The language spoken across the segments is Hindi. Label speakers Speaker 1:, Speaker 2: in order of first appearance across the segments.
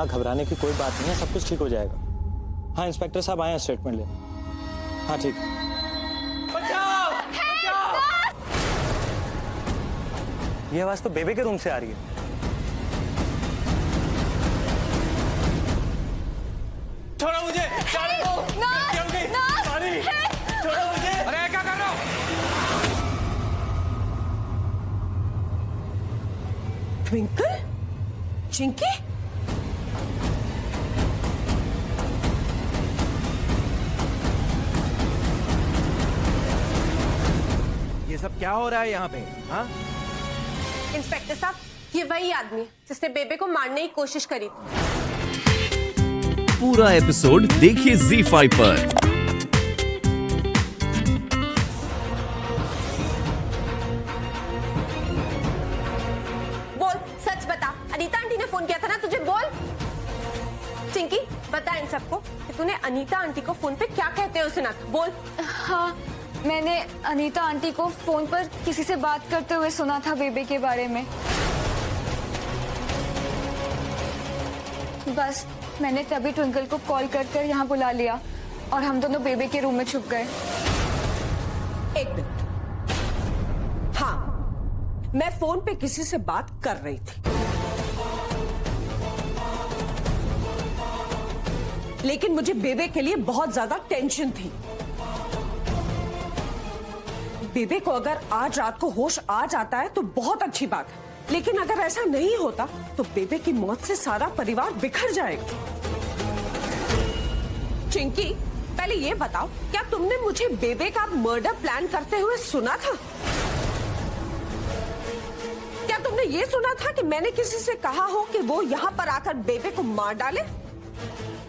Speaker 1: माँ घबराने की कोई बात नहीं है, सब कुछ ठीक हो जाएगा। हाँ इंस्पेक्टर साहब आए हैं स्टेटमेंट लेने। हाँ ठीक। बचाओ! बचाओ! ये आवाज तो बेबे के रूम से आ रही है। छोड़ो मुझे! छोड़ो मुझे!
Speaker 2: अरे क्या कर रहे हो?
Speaker 3: ट्विंकल? चिंकी?
Speaker 2: ये सब क्या हो रहा है यहाँ पे? हाँ?
Speaker 4: इंस्पेक्टर साहब, ये वही आदमी है जिसने बेबे को मारने की कोशिश करी।
Speaker 5: पूरा एपिसोड देखिए ZEE5 पर।
Speaker 4: बोल, सच बता, अनीता आंटी ने फोन किया था ना तुझे? बोल चिंकी, बता इन सबको कि तूने अनीता आंटी को फोन पे क्या कहते हुए सुना था। बोल।
Speaker 6: हाँ, मैंने अनीता आंटी को फोन पर किसी से बात करते हुए सुना था बेबे के बारे में। बस मैंने तभी ट्विंकल को कॉल कर यहाँ बुला लिया और हम दोनों बेबे के रूम में छुप गए।
Speaker 3: एक मिनट। हाँ, मैं फोन पे किसी से बात कर रही थी, लेकिन मुझे बेबे के लिए बहुत ज्यादा टेंशन थी। बेबे को अगर आज रात को होश आ जाता है तो बहुत अच्छी बात है, लेकिन अगर ऐसा नहीं होता तो बेबे की मौत से सारा परिवार बिखर जाएगा। चिंकी, पहले ये बताओ, क्या तुमने मुझे बेबे का मर्डर प्लान करते हुए सुना था? क्या तुमने ये सुना था कि मैंने किसी से कहा हो कि वो यहाँ पर आकर बेबे को मार डाले?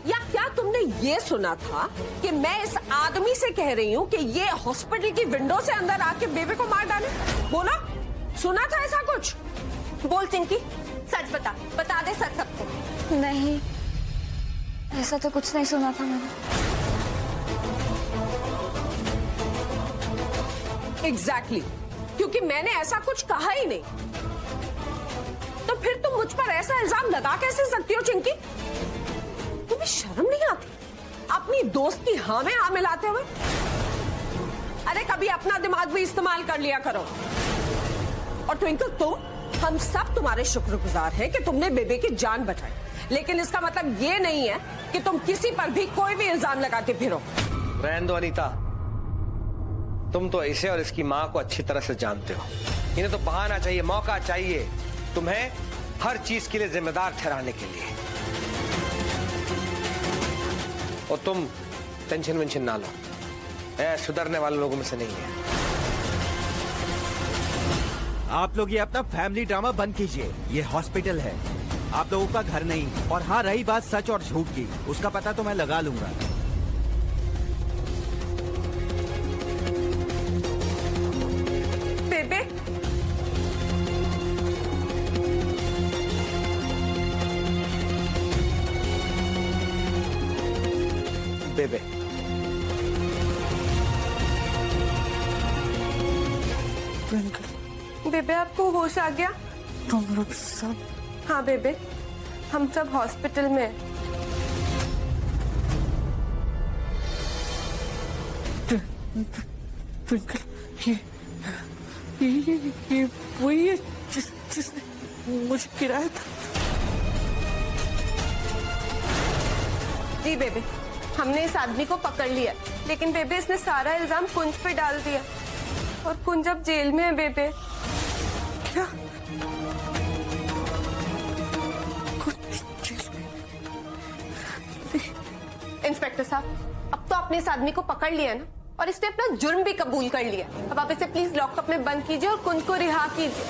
Speaker 3: या क्या तुमने ये सुना था कि मैं इस आदमी से कह रही हूँ कि ये हॉस्पिटल की विंडो से अंदर आके बेबे को मार डाले? बोला, सुना था ऐसा कुछ?
Speaker 4: बोल चिंकी, सच बता, बता दे सच सबको।
Speaker 6: नहीं, ऐसा तो कुछ नहीं सुना था मैंने।
Speaker 3: एग्जैक्टली, क्योंकि मैंने ऐसा कुछ कहा ही नहीं। तो फिर तुम मुझ पर ऐसा इल्जाम लगा कैसे सकती हो चिंकी? तुम्हें शर्म नहीं आती अपनी दोस्त की हाँ में हाँ मिलाते हुए? अरे कभी अपना दिमाग भी इस्तेमाल कर लिया करो। और ट्विंकल, तुम, हम सब तुम्हारे शुक्रगुजार हैं कि तुमने बेबे की जान बचाई, लेकिन इसका मतलब ये नहीं है कि तुम किसी पर भी कोई भी इल्जाम लगाते फिरो।
Speaker 7: रहने दो अनीता, तुम तो इसे और इसकी माँ को अच्छी तरह से जानते हो। इन्हें तो बहाना चाहिए, मौका चाहिए तुम्हें हर चीज के लिए जिम्मेदार ठहराने के लिए। और तुम टेंशन वेंशन ना लो, सुधरने वाले लोगों में से नहीं है।
Speaker 2: आप लोग ये अपना फैमिली ड्रामा बंद कीजिए। ये हॉस्पिटल है, आप लोगों का घर नहीं। और हाँ, रही बात सच और झूठ की, उसका पता तो मैं लगा लूंगा।
Speaker 4: बेबे,
Speaker 7: बेबे,
Speaker 4: बेबे आपको होश आ गया?
Speaker 3: तुम लोग सब?
Speaker 4: हाँ बेबे, हम सब हॉस्पिटल में हैं।
Speaker 3: ट्विंकल, ये वही है जिसने मुझे गिराया था।
Speaker 4: जी बेबे, हमने इस आदमी को पकड़ लिया, लेकिन बेबे इसने सारा इल्जाम कुंज पे डाल दिया और कुंज अब जेल में है बेबे।
Speaker 3: क्या?
Speaker 4: इंस्पेक्टर साहब, अब तो आपने इस आदमी को पकड़ लिया ना, और इसने अपना जुर्म भी कबूल कर लिया। अब आप इसे प्लीज लॉकअप में बंद कीजिए और कुंज को रिहा कीजिए।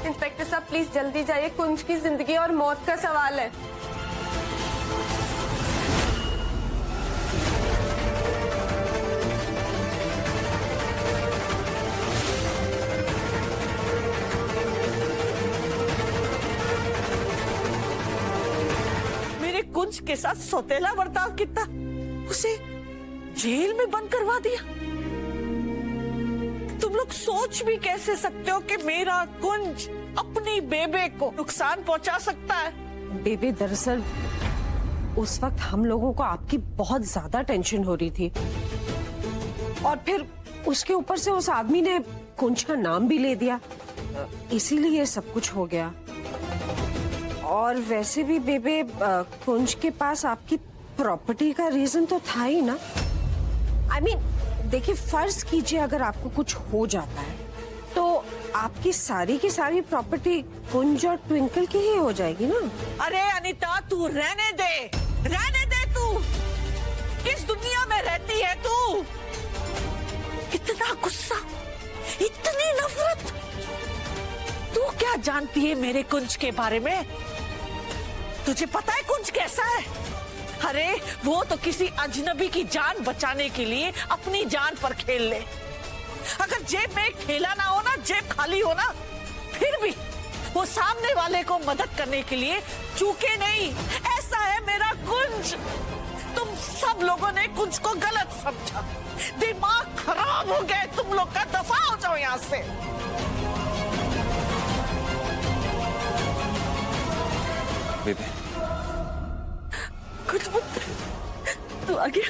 Speaker 4: इंस्पेक्टर साहब प्लीज जल्दी जाइए, कुंज की जिंदगी और मौत का सवाल है।
Speaker 3: मेरे कुंज के साथ सौतेला बर्ताव कितना, उसे जेल में बंद करवा दिया। तुम लोग
Speaker 8: लोग सोच भी कैसे सकते हो कि मेरा कुंज अपनी बेबे को नुकसान पहुंचा सकता है?
Speaker 3: बेबे दरअसल उस वक्त हम लोगों को आपकी बहुत ज्यादा टेंशन हो रही थी और फिर उसके ऊपर से उस आदमी ने कुंज का नाम भी ले दिया, इसीलिए ये सब कुछ हो गया। और वैसे भी बेबे कुंज के पास आपकी प्रॉपर्टी का रीजन तो था ही ना। I mean, देखिए फर्ज कीजिए अगर आपको कुछ हो जाता है तो आपकी सारी की सारी प्रॉपर्टी कुंज और ट्विंकल की ही हो जाएगी ना।
Speaker 8: अरे अनीता तू रहने दे तू। किस दुनिया में रहती है तू? इतना गुस्सा, इतनी नफरत। तू क्या जानती है मेरे कुंज के बारे में? तुझे पता है कुंज कैसा है? अरे वो तो किसी अजनबी की जान बचाने के लिए अपनी जान पर खेल ले। अगर जेब में खेला ना हो ना, जेब खाली हो ना, फिर भी वो सामने वाले को मदद करने के लिए चूके नहीं। ऐसा है मेरा कुंज। तुम सब लोगों ने कुंज को गलत समझा, दिमाग खराब हो गए तुम लोग का। दफा हो जाओ यहाँ से।
Speaker 1: बेबे
Speaker 8: कुछ मत, तू आ गया।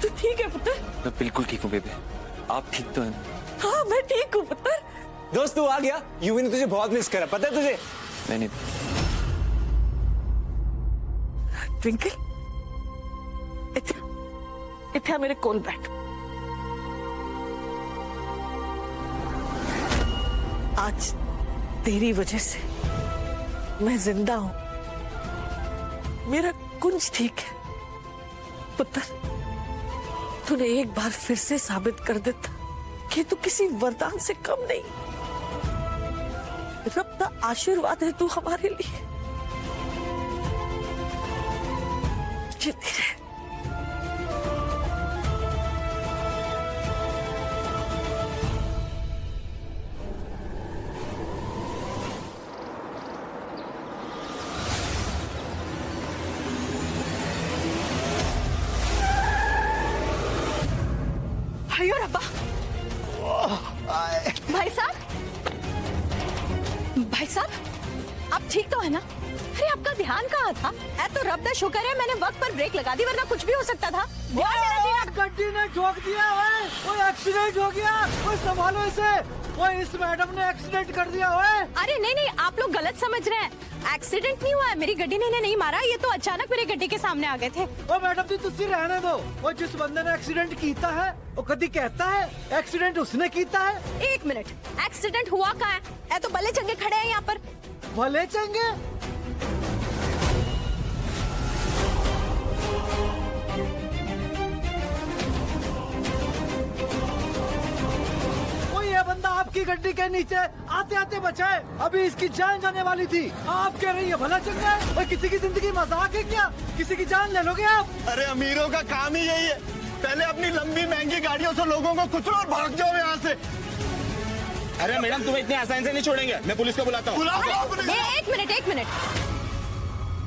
Speaker 8: तू ठीक है पुत्र?
Speaker 1: मैं बिल्कुल ठीक हूँ बेबे, आप ठीक तो हैं?
Speaker 8: हाँ मैं ठीक हूँ पुत्र।
Speaker 1: दोस्त तू आ गया? यूवी ने तुझे बहुत मिस करा, पता है तुझे? मैंने
Speaker 8: ट्विंकल इतना मेरे कोल बैठ। आज तेरी वजह से मैं जिंदा हूं। मेरा कुंज ठीक है पुत्र। तूने एक बार फिर से साबित कर देता कि तू किसी वरदान से कम नहीं। रब का आशीर्वाद है तू हमारे लिए। जिंदी रहे।
Speaker 6: अयो रब्बा। भाई साहब, आप ठीक तो है ना? अरे आपका ध्यान कहाँ था? तो रब का शुक्र है मैंने वक्त पर ब्रेक लगा दी, वरना कुछ भी हो सकता था।
Speaker 2: गड्डी ने ठोक दिया, ओए एक्सीडेंट हो गया, ओए संभालो इसे, ओए इस मैडम ने एक्सीडेंट कर दिया। ओए
Speaker 6: अरे नहीं, आप लोग गलत समझ रहे हैं। एक्सीडेंट नहीं हुआ है, मेरी गड्डी ने इन्हें नहीं मारा, ये तो अचानक मेरी गड्डी के सामने आ गए थे।
Speaker 2: ओ मैडम जी तुसी रहने दो। वो जिस बंदे ने एक्सीडेंट कीता है वो कभी कहता है एक्सीडेंट उसने कीता है?
Speaker 6: एक मिनट, एक्सीडेंट हुआ कहाँ है? तो भले चंगे खड़े हैं यहाँ पर।
Speaker 2: भले चंगे? ये बंदा आपकी गड्डी के नीचे आते आते बचा है, अभी इसकी जान जाने वाली थी। आप कह रही है भला चंगा है? और किसी की जिंदगी मजाक है क्या? किसी की जान ले लोगे आप?
Speaker 9: अरे अमीरों का काम ही यही है, पहले अपनी लंबी महंगी गाड़ियों से लोगों को कुचलो और भाग जाओ यहाँ से। अरे मैडम तुम्हें इतने आसानी से नहीं छोड़ेंगे, मैं पुलिस को बुलाता हूँ।
Speaker 6: एक मिनट,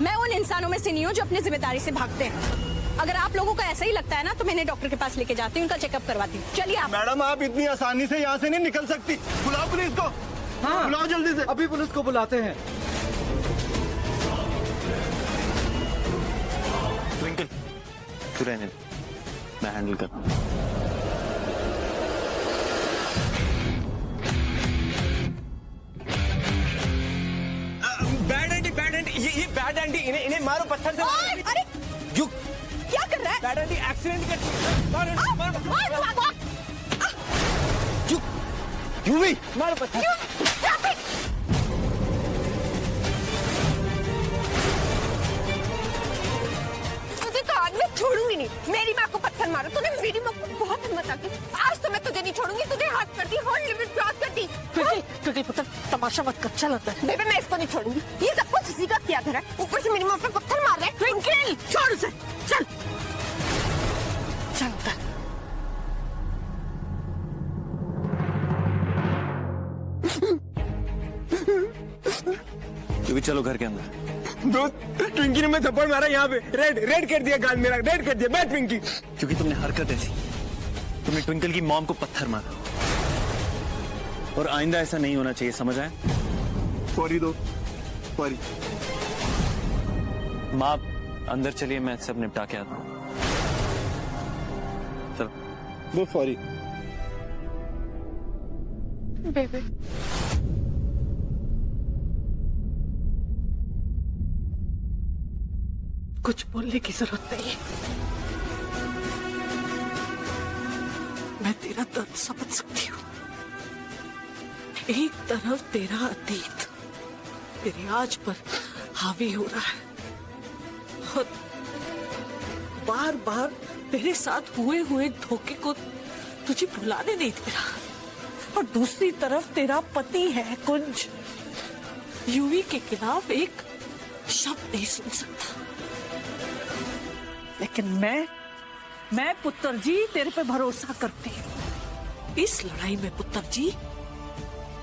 Speaker 6: मैं उन इंसानों में से नहीं हूँ जो अपनी जिम्मेदारी से भागते हैं। अगर आप लोगों को ऐसा ही लगता है ना तो मैं इन्हें डॉक्टर के पास लेके जाती हूँ, उनका चेकअप करवाती हूँ। चलिए आप।
Speaker 9: मैडम आप इतनी आसानी से यहाँ से नहीं निकल सकती, बुलाओ पुलिस को। हाँ बुलाओ जल्दी से।
Speaker 2: अभी पुलिस को बुलाते हैं।
Speaker 1: ट्विंकल तू रहने दे, मैं हैंडल कर।
Speaker 9: बैड आंटी, ये बैड आंटी, इन्हें मारो पत्थर से।
Speaker 6: अरे
Speaker 9: यू
Speaker 6: क्या कर रहा है?
Speaker 9: बैड आंटी एक्सीडेंट यूवी मारो पत्थर।
Speaker 3: तुझे तो आज मैं छोड़ूंगी नहीं। मेरी माँ को पत्थर मारो तूने, मेरी माँ को बहुत हिम्मत आती। आज तो मैं तुझे नहीं छोड़ूंगी, तुझे हाथ कर दी, हॉट लिमिट क्रॉस कर दी।
Speaker 8: क्योंकि पुत्र तमाशा मत कर, चल अंदर।
Speaker 3: बेबे मैं इसको नहीं छोड़ूंगी, ये सब कुछ इसी का किया था। ऊपर से मेरी माँ पे पत्थर मार रहे।
Speaker 8: ट्विंकल छोड़ उसे, चल चल अंदर।
Speaker 1: यूवी चलो घर के अंदर।
Speaker 9: दोस्त ट्विंकी ने मैं थप्पड़ मारा यहाँ पे, रेड कर दिया गाल मेरा, रेड कर दिया। मैं ट्विंकी
Speaker 1: क्योंकि तुमने हरकत ऐसी, तुमने ट्विंकल की मॉम को पत्थर मारा, और आइंदा ऐसा नहीं होना चाहिए, समझ आए?
Speaker 9: सॉरी दो, सॉरी।
Speaker 1: माँ अंदर चलिए, मैं सब निपटा के आता हूँ। चलो।
Speaker 9: दो सॉरी।
Speaker 4: बेबी
Speaker 8: कुछ बोलने की जरूरत नहीं है। मैं तेरा दर्द समझ सकती हूँ। एक तरफ तेरा अतीत तेरे आज पर हावी हो रहा है और बार बार तेरे साथ हुए धोखे को तुझे भुलाने नहीं दे रहा, और दूसरी तरफ तेरा पति है कुंज, यूवी के खिलाफ एक शब्द नहीं सुन सकता। लेकिन मैं पुत्र जी तेरे पे भरोसा करती हूँ। इस लड़ाई में पुत्र जी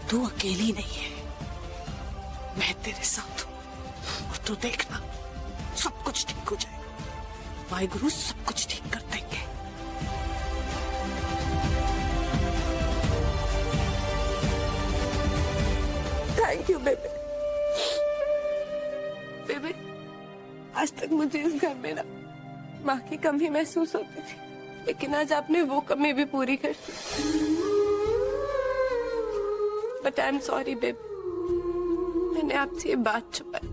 Speaker 8: तू अकेली नहीं है, मैं तेरे साथ हूँ, और तू देखना सब कुछ ठीक हो जाएगा। वाहिगुरु सब कुछ ठीक कर देंगे।
Speaker 4: Thank you baby. बेबी आज तक मुझे इस घर में ना माँ की कमी महसूस होती थी, लेकिन आज आपने वो कमी भी पूरी कर दी। But I am sorry baby, मैंने आपसे ये बात छुपाई,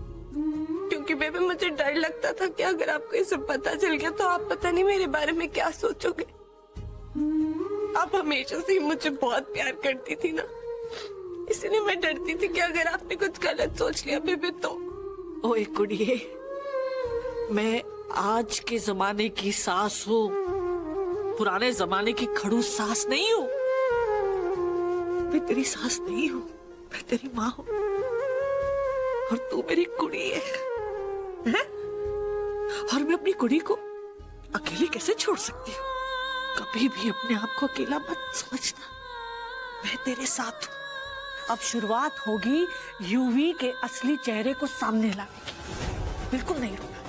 Speaker 4: क्योंकि बेबी मुझे डर लगता था कि अगर आपको ये सब पता चल गया तो आप पता नहीं मेरे बारे में क्या सोचोगे। आप हमेशा से ही मुझे बहुत प्यार करती थी ना, इसलिए मैं डरती थी कि अगर आपने कुछ गलत सोच लिया बेबी तो।
Speaker 8: ओए कुड़िए, मैं आज के जमाने की सास हूँ, पुराने जमाने की खड़ूस सास नहीं हूँ। मैं तेरी सास नहीं हूँ, मैं तेरी माँ हूँ, और तू मेरी कुड़ी है? और मैं अपनी कुड़ी को अकेली कैसे छोड़ सकती हूँ? कभी भी अपने आप को अकेला मत समझना, मैं तेरे साथ हूँ। अब शुरुआत होगी यूवी के असली चेहरे को सामने लाने की। बिल्कुल नहीं रुकना,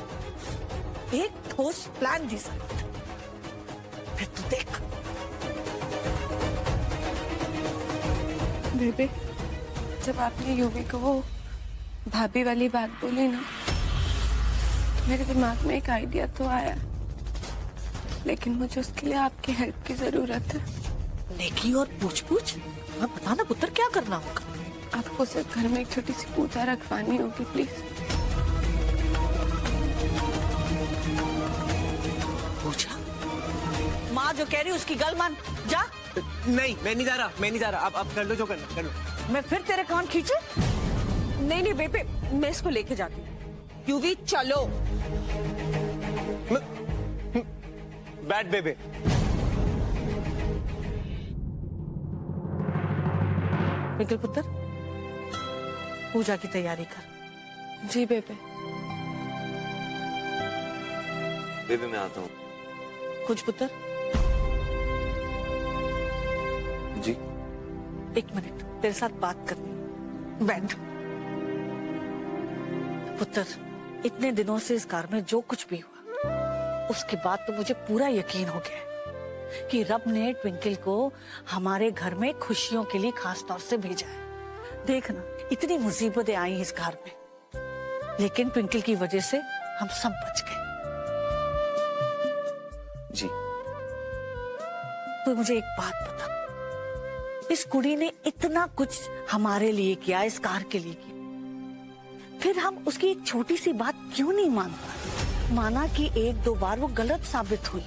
Speaker 8: एक ठोस प्लान दी सकते, फिर तू देख।
Speaker 4: बेबी जब आपने यूवी को वो भाभी वाली बात बोली ना, तो मेरे दिमाग में एक आइडिया तो आया, लेकिन मुझे उसके लिए आपकी हेल्प की जरूरत है।
Speaker 8: नेकी और पूछ मैं बता ना पुत्र, क्या करना होगा?
Speaker 4: आपको सिर्फ घर में एक छोटी सी पूजा रखवानी होगी प्लीज।
Speaker 8: पूजा? माँ जो कह रही है उसकी गल मान जा।
Speaker 9: नहीं, मैं नहीं जा रहा। आप कर लो जो करना, कर लो।
Speaker 8: मैं फिर तेरे कान खींचू?
Speaker 3: नहीं बेबे, मैं इसको लेके जाती हूँ। यूवी चलो।
Speaker 7: बैठ बेबे।
Speaker 8: निकल पुत्र, पूजा की तैयारी कर।
Speaker 4: जी बेबे।
Speaker 10: बेबे मैं आता हूँ।
Speaker 8: कुछ पुत्र
Speaker 10: जी।
Speaker 8: एक मिनट, तेरे साथ बात करनी। बैठ। पुत्र, इतने दिनों से इस घर में जो कुछ भी हुआ, उसके बाद तो मुझे पूरा यकीन हो गया कि रब ने ट्विंकल को हमारे घर में खुशियों के लिए खास तौर से भेजा है। देखना, इतनी मुसीबतें आई इस घर में, लेकिन ट्विंकल की वजह से हम सब बच गए।
Speaker 10: जी।
Speaker 8: तो मुझे एक बात बता, इस कुड़ी ने इतना कुछ हमारे लिए किया, इस कार के लिए किया, फिर हम उसकी एक छोटी सी बात क्यों नहीं मान पाए? माना कि एक दो बार वो गलत साबित हुई,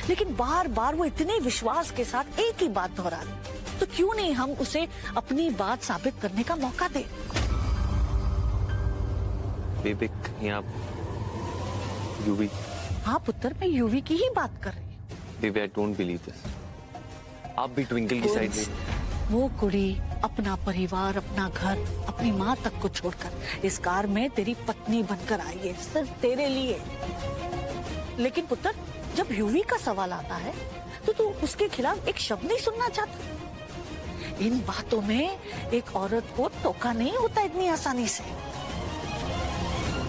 Speaker 8: लेकिन बार बार वो इतने विश्वास के साथ एक ही बात दोहरा रही, तो क्यों नहीं हम उसे अपनी बात साबित करने का मौका दें?
Speaker 10: बेबे कहीं आप यूवी?
Speaker 8: हाँ पुत्र, मैं यूवी की ही बात कर रही हूँ।
Speaker 10: बेबे आई डोंट बिलीव दिस। आप भी ट्विंकल की साइड में?
Speaker 8: वो कुड़ी अपना परिवार, अपना घर, अपनी माँ तक को छोड़कर इस कार में तेरी पत्नी बनकर आई है, सिर्फ तेरे लिए। लेकिन पुत्र, जब यूवी का सवाल आता है तो तू उसके खिलाफ एक शब्द नहीं सुनना चाहता। इन बातों में एक औरत को टोका नहीं होता इतनी आसानी से।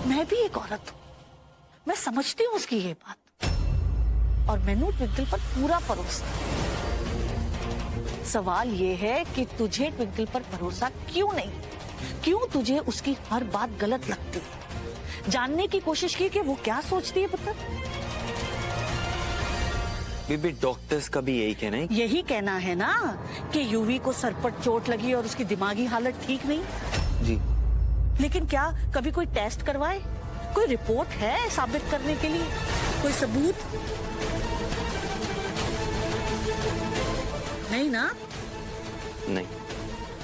Speaker 8: मैं भी एक औरत हूँ, मैं समझती हूँ उसकी ये बात, और मैंने ट्विंकल पर पूरा भरोसा। सवाल ये है कि तुझे ट्विंकल पर भरोसा क्यों नहीं, क्यों तुझे उसकी हर बात गलत लगती है? जानने की कोशिश की कि वो क्या सोचती है पुत्र?
Speaker 10: बेबी डॉक्टर्स का भी यही कहना है।
Speaker 8: यही कहना है ना कि यूवी को सर पर चोट लगी और उसकी दिमागी हालत ठीक नहीं।
Speaker 10: जी
Speaker 8: लेकिन क्या कभी कोई टेस्ट करवाए? कोई रिपोर्ट है साबित करने के लिए? कोई सबूत? नहीं ना?
Speaker 10: नहीं।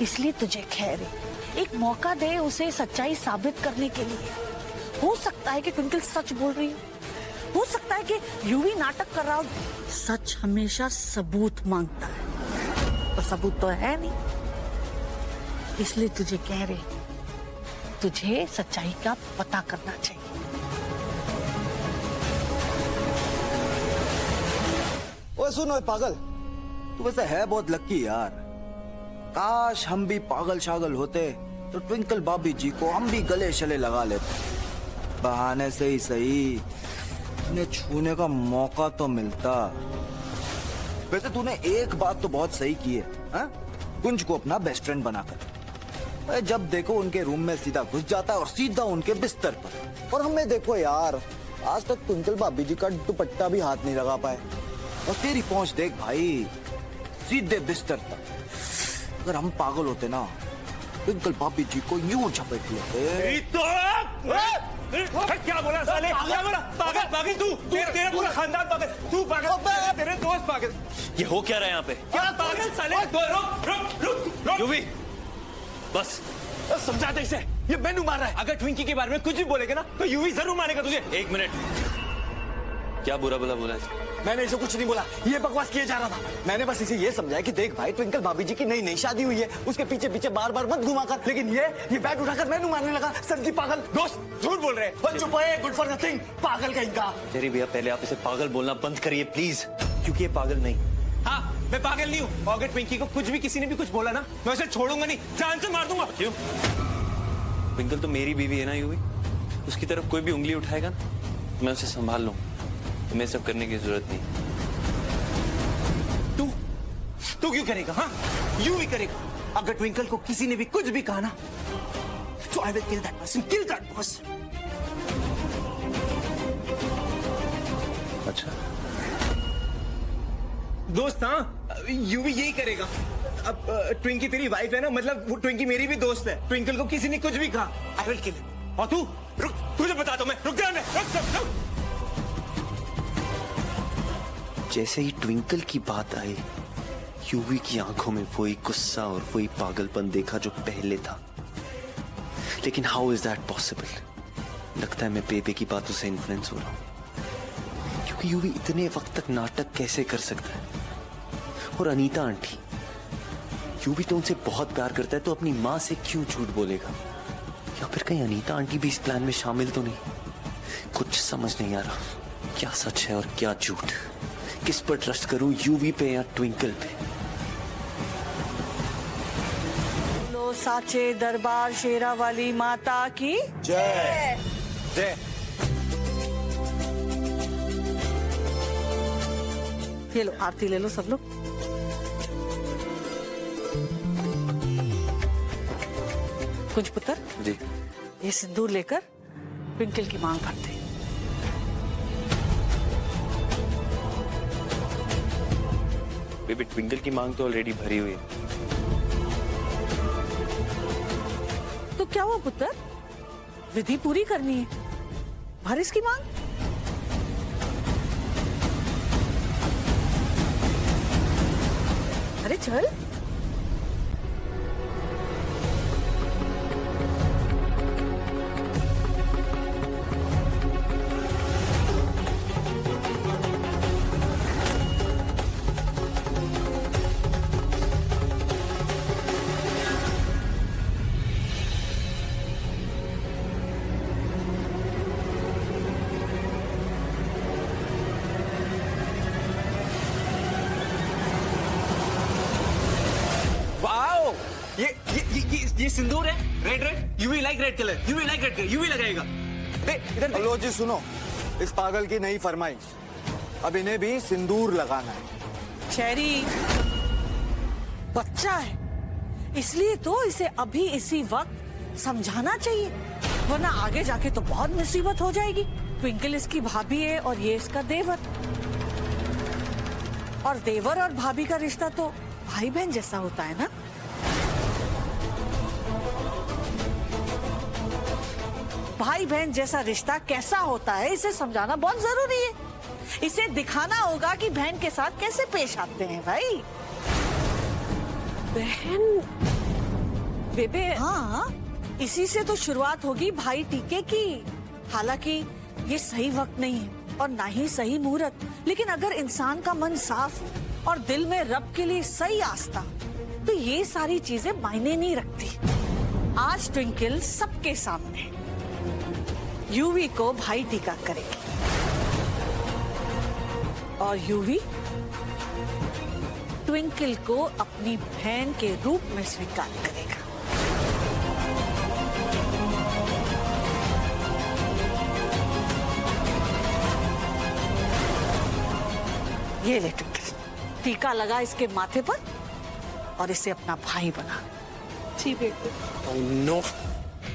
Speaker 8: इसलिए तुझे खैर है, एक मौका दे उसे सच्चाई साबित करने के लिए। हो सकता है कि ट्विंकल सच बोल रही हो सकता है कि यूवी नाटक कर रहा हो। सच हमेशा सबूत मांगता है, और सबूत तो है नहीं। इसलिए तुझे कह रहे, तुझे सच्चाई का पता करना चाहिए।
Speaker 2: ओए सुन ओए पागल, तू वैसे है बहुत लक्की यार। काश हम भी पागल शागल होते तो ट्विंकल भाभी जी को हम भी गले शले लगा लेते। बहाने से ही सही उन्हें छूने का मौका तो मिलता। वैसे तूने एक बात तो बहुत सही की है, हाँ? कुंज को अपना बेस्ट फ्रेंड बनाकर। जब देखो उनके रूम में सीधा घुस जाता है और सीधा उनके बिस्तर पर। और हमें देखो यार, आज तक ट्विंकल भाभी जी का दुपट्टा भी हाथ नहीं लगा पाए। और तेरी पहुंच देख भाई, सीधे बिस्तर तक। अगर हम पागल होते ना, ट्विंकल भाभी जी को यूं झपट लेते।
Speaker 1: क्या बोला साले? क्या बोला? पागल पागल तू तेरा पूरा खानदान पागल, तू पागल, तेरे दोस्त पागल।
Speaker 10: ये हो क्या रहा है यहाँ पे?
Speaker 1: क्या पागल साले? रुक रुक रुक रुक।
Speaker 10: यूवी बस
Speaker 1: समझा दे इसे, ये मैनू मार रहा है। अगर ट्विंकी के बारे में कुछ भी बोलेगा ना तो यूवी जरूर मारेगा तुझे।
Speaker 10: एक मिनट, क्या बुरा भला बोला?
Speaker 2: मैंने इसे कुछ नहीं बोला, ये बकवास किया जा रहा था। मैंने बस इसे ये समझाया कि देख भाई, ट्विंकल भाभी जी की नई नई शादी हुई है, उसके पीछे पीछे बार बार मत घुमा कर। लेकिन ये बैट उठाकर मैनू मारने लगा। संजी पागल
Speaker 1: दोस्त झूठ बोल रहे हैं।
Speaker 2: चुप है, गुड फॉर नथिंग, पागल कहीं का।
Speaker 10: तेरी भैया पहले आप इसे पागल बोलना बंद करिए प्लीज, क्योंकि ये पागल नहीं।
Speaker 1: हाँ मैं पागल नहीं हूँ। अगर ट्विंकी को कुछ भी किसी ने भी कुछ बोला ना, मैं उसे छोड़ूंगा नहीं, जान से मार दूंगा।
Speaker 10: क्यों? ट्विंकल तो मेरी बीवी है ना यूवी, उसकी तरफ कोई भी उंगली उठाएगा ना, मैं उसे संभाल लूं। तुम्हें सब करने की जरूरत नहीं।
Speaker 1: तू क्यों करेगा? हाँ यूवी करेगा। अगर ट्विंकल को किसी ने भी कुछ भी कहा ना, तो आई will kill that person, kill that person.
Speaker 10: अच्छा
Speaker 1: दोस्त, हाँ यूवी यही करेगा। अब ट्विंकी तेरी वाइफ है ना, मतलब वो ट्विंकी मेरी भी दोस्त है। ट्विंकल को किसी ने कुछ भी कहा, आई विल किल। और तू रुक, तुझे बता दो मैं, रुक जा, रुक।
Speaker 10: जैसे ही ट्विंकल की बात आई, यूवी की आंखों में वही गुस्सा और वही पागलपन देखा जो पहले था। लेकिन हाउ इज दैट पॉसिबल? लगता है मैं बेबे की बातों से इन्फ्लुएंस हो रहा हूं, क्योंकि यूवी इतने वक्त तक नाटक कैसे कर सकता है? और अनीता आंटी, यूवी तो उनसे बहुत प्यार करता है, तो अपनी माँ से क्यों झूठ बोलेगा? या फिर कहीं अनीता आंटी भी इस प्लान में शामिल तो नहीं? कुछ समझ नहीं आ रहा, क्या सच है और क्या झूठ। किस पर ट्रस्ट करूं, यूवी पे या ट्विंकल पे?
Speaker 8: लो साचे दरबार शेरा वाली माता की
Speaker 2: जय जय।
Speaker 8: ये लो आरती ले लो सब लोग। कुछ पुत्र
Speaker 10: जी,
Speaker 8: ये सिंदूर लेकर ट्विंकल की मांग भरते।
Speaker 10: बेबी ट्विंकल की मांग तो ऑलरेडी भरी हुई है।
Speaker 8: तो क्या हुआ पुत्र, विधि पूरी करनी है, भर इसकी मांग। अरे चल।
Speaker 1: ये सिंदूर है, red UV like red colour, UV like red colour, UV लगाएगा। दे इधर दे।
Speaker 2: लो जी सुनो, इस पागल की नई फरमाइश, अब इन्हें भी सिंदूर लगाना है।
Speaker 8: चेरी बच्चा है, इसलिए तो इसे अभी इसी वक्त समझाना चाहिए, वरना आगे जाके तो बहुत मुसीबत हो जाएगी। ट्विंकल इसकी भाभी है और ये इसका देवर, और देवर और भाभी का रिश्ता तो भाई बहन जैसा होता है ना। भाई बहन जैसा रिश्ता कैसा होता है इसे समझाना बहुत जरूरी है। इसे दिखाना होगा कि बहन के साथ कैसे पेश आते हैं भाई।
Speaker 3: बहन बेबे,
Speaker 8: हाँ, इसी से तो शुरुआत होगी भाई टीके की। हालांकि ये सही वक्त नहीं है और ना ही सही मुहूर्त, लेकिन अगर इंसान का मन साफ हो और दिल में रब के लिए सही आस्था, तो ये सारी चीजें मायने नहीं रखती। आज ट्विंकल सबके सामने यूवी को भाई टीका करेगी और यूवी ट्विंकल को अपनी बहन के रूप में स्वीकार करेगा। ये ले ट्विंकल, टीका लगा इसके माथे पर और इसे अपना भाई बना।
Speaker 3: जी बेबे।
Speaker 1: Oh no!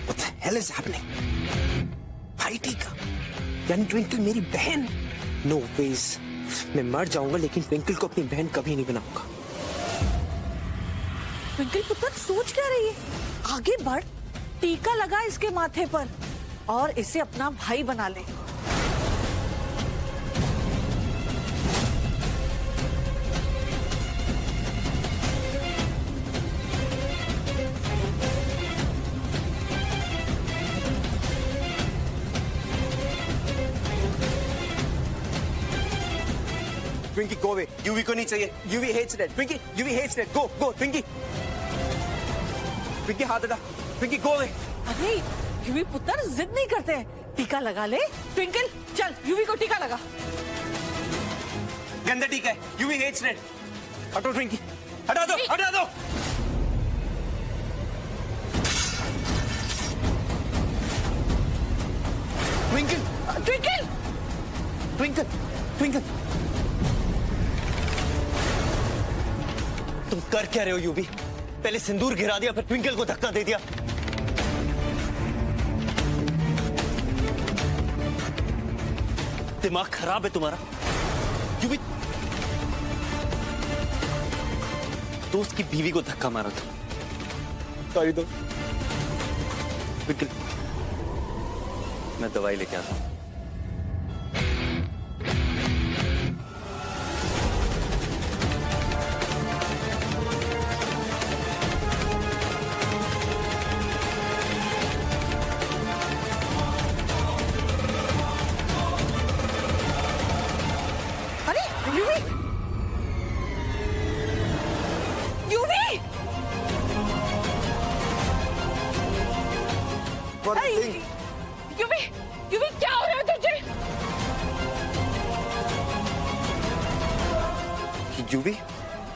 Speaker 1: What the hell is happening? भाई टीका, यानी ट्विंकल मेरी बहन? No ways. मैं मर जाऊंगा लेकिन ट्विंकल को अपनी बहन कभी नहीं बनाऊंगा।
Speaker 8: ट्विंकल पुत्र सोच क्या रही है? आगे बढ़, टीका लगा इसके माथे पर और इसे अपना भाई बना ले।
Speaker 1: ट्विंकी गो अवे, यूवी को नहीं चाहिए। Yuvi hates that. Twinkie, Yuvi hates that. Go go Twinkie. Twinkie हाथ हटा। Twinkie go away.
Speaker 8: अरे यूवी पुत्र जिद नहीं करते हैं, टीका लगा ले। ट्विंकल चल यूवी को टीका लगा।
Speaker 1: गंदा टीका है। Yuvi hates that. हटो ट्विंकी, हटा दो, हटा दो।
Speaker 2: ट्विंकल,
Speaker 8: ट्विंकल
Speaker 2: ट्विंकल, ट्विंकल,
Speaker 1: तुम कर क्या रहे हो यूवी? पहले सिंदूर गिरा दिया, फिर ट्विंकल को धक्का दे दिया। दिमाग खराब है तुम्हारा यूवी। दोस्त की बीवी को धक्का मारा था। सॉरी दोस्त। ट्विंकल, मैं दवाई लेके आता हूं।
Speaker 8: अरे UV, UV,
Speaker 2: What do you think?
Speaker 3: UV, UV क्या हो रहा है तुझे?
Speaker 1: यूवी,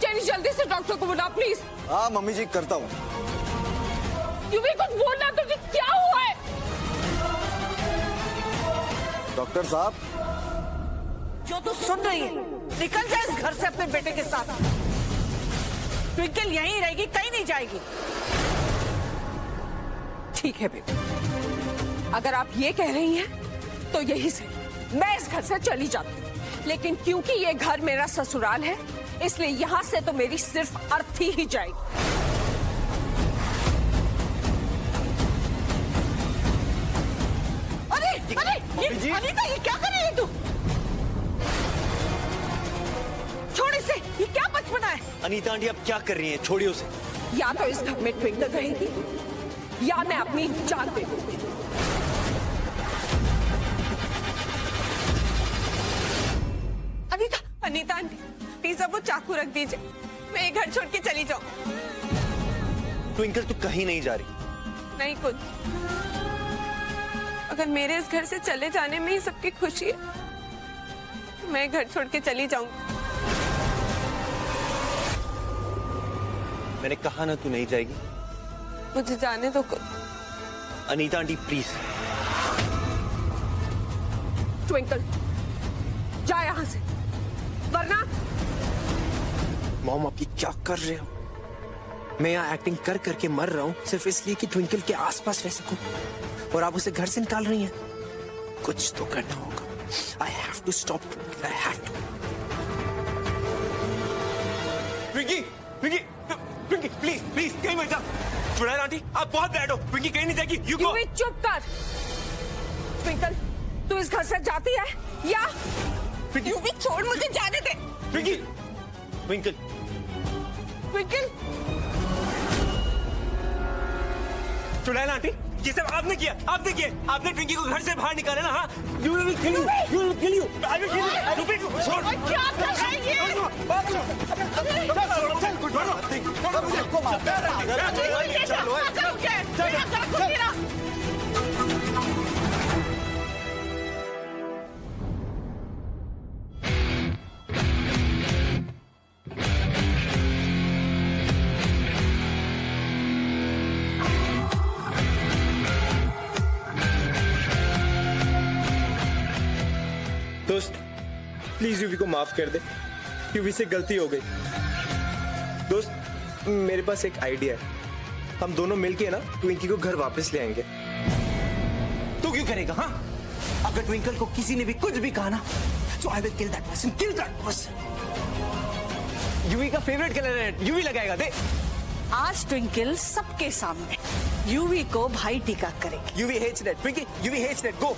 Speaker 3: चेरी जल्दी से डॉक्टर को बुला प्लीज।
Speaker 2: हाँ मम्मी जी करता हूँ।
Speaker 3: यूवी कुछ बोलना, तुझे क्या हुआ है?
Speaker 2: डॉक्टर साहब,
Speaker 8: जो तू सुन रही है, निकल जाए इस घर से अपने बेटे के साथ। ट्विंकल यहीं रहेगी, कहीं नहीं जाएगी।
Speaker 3: ठीक है बेबी, अगर आप ये कह रही हैं तो यही से मैं इस घर से चली जाती हूँ, लेकिन क्योंकि ये घर मेरा ससुराल है इसलिए यहाँ से तो मेरी सिर्फ अर्थी ही जाएगी।
Speaker 8: अरे अरे ये अनीता, ये क्या कर रही है तू? छोड़ इसे, ये क्या बचपना है?
Speaker 1: अनीता आंटी अब क्या कर रही हैं? छोड़िए उसे।
Speaker 3: या तो इस घर में ट्विंकल रहेगी या मैं अपनी जान दे दूंगी।
Speaker 4: अनीता, अनीता आंटी प्लीज अब वो चाकू रख दीजिए, मैं ये घर छोड़ के चली जाऊं।
Speaker 1: ट्विंकल तू कहीं नहीं जा रही।
Speaker 4: नहीं कुछ, अगर मेरे इस घर से चले जाने में ही सबकी खुशी है तो मैं घर छोड़ के चली जाऊंगी।
Speaker 1: मैंने कहा ना तू नहीं जाएगी।
Speaker 4: मुझे जाने दो कुछ।
Speaker 1: Anita aunty please.
Speaker 3: ट्विंकल जा यहां से, वरना
Speaker 11: मॉम आप ये क्या कर रहे हो? मैं यहाँ एक्टिंग कर करके मर रहा हूँ सिर्फ इसलिए कि ट्विंकल के आसपास रह सकूं, और आप उसे घर से निकाल रही हैं। कुछ तो करना होगा। I have to stop Twinkle, I have to।
Speaker 1: Twinkie Twinkie Twinkie please please कहीं मत जा। चुड़ैल आंटी आप बहुत बैड हो। ट्विंकी कहीं नहीं जाएगी। You go.
Speaker 3: यूवी चुप कर। ट्विंकल तू इस घर से जाती है या? यूवी छोड़, मुझे जाने दे।
Speaker 1: ट्विंकी ट्विंकल
Speaker 3: ट्विंकल
Speaker 1: चुड़ैल आंटी ये सब आपने किया, आपने किया। आपने ट्विंकी को घर से बाहर निकाला ना। हाँ you will kill you, you will kill you, I will kill you. Twinkie छोड़।
Speaker 3: क्या कर रहा है ये?
Speaker 1: दोस्त प्लीज यूवी को माफ कर दे। यूवी से गलती हो गई। दोस्त मेरे पास एक आइडिया है। हम दोनों मिलके ना ट्विंकी को घर वापस ले आएंगे।
Speaker 2: तू क्यों करेगा? हाँ, अगर ट्विंकल को किसी ने भी कुछ भी कहा ना, so I will kill that person, kill that person।
Speaker 1: UV का फेवरेट कलर है, यूवी लगाएगा। दे।
Speaker 8: आज ट्विंकल सबके सामने यूवी को भाई टीका करेगी।
Speaker 1: Yuvi hates that. Twinkie Yuvi hates that. Go.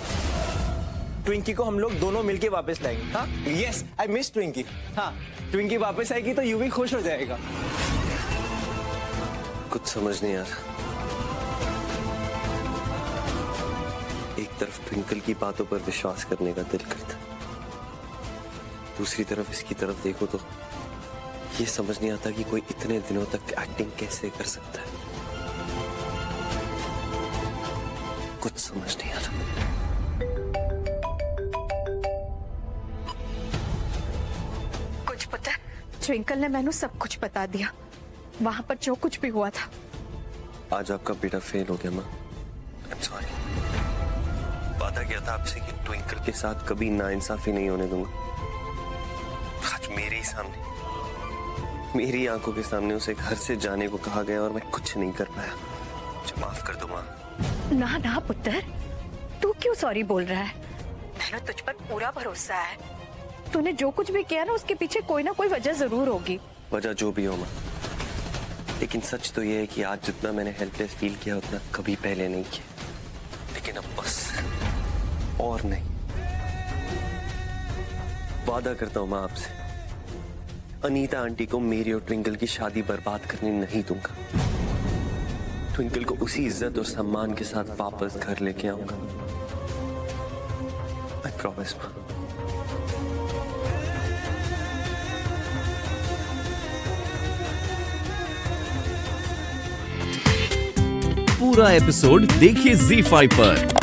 Speaker 1: Twinkie को हम लोग दोनों मिलके वापस लाएंगे। हाँ यस आई मिस ट्विंकी। हाँ ट्विंकी वापस आएगी तो यूवी खुश हो जाएगा।
Speaker 10: कुछ समझ नहीं आ रहा। एक तरफ ट्विंकल की बातों पर विश्वास करने का दिल करता, दूसरी तरफ इसकी तरफ देखो तो ये समझ नहीं आता कि कोई इतने दिनों तक एक्टिंग कैसे कर सकता है। कुछ समझ नहीं आ रहा।
Speaker 6: कुछ पता? ट्विंकल ने मैंने सब कुछ बता दिया, वहां पर जो कुछ भी हुआ था।
Speaker 10: आज आपका बेटा फेल हो गया माँ। I'm sorry। वादा किया था आपसे कि ट्विंकल के साथ कभी नाइंसाफी नहीं होने दूंगा। आज मेरे ही सामने, मेरी आंखों के सामने उसे घर से जाने को कहा गया और मैं कुछ नहीं कर पाया। मुझे माफ कर दो माँ।
Speaker 6: ना ना पुत्र, तू क्यों सॉरी बोल रहा है? मैंने तुझ पर पूरा भरोसा है। तूने जो कुछ भी किया ना, उसके पीछे कोई ना कोई वजह जरूर होगी।
Speaker 10: वजह जो भी हो माँ, लेकिन सच तो ये है कि आज जितना मैंने हेल्पलेस फील किया उतना कभी पहले नहीं किया। लेकिन अब बस और नहीं। वादा करता हूँ माँ आपसे, अनीता आंटी को मेरी और ट्विंकल की शादी बर्बाद करने नहीं दूंगा। ट्विंकल को उसी इज्जत और सम्मान के साथ वापस घर लेके आऊंगा। आई प्रॉमिस माँ।
Speaker 5: पूरा एपिसोड देखिए ZEE5 पर।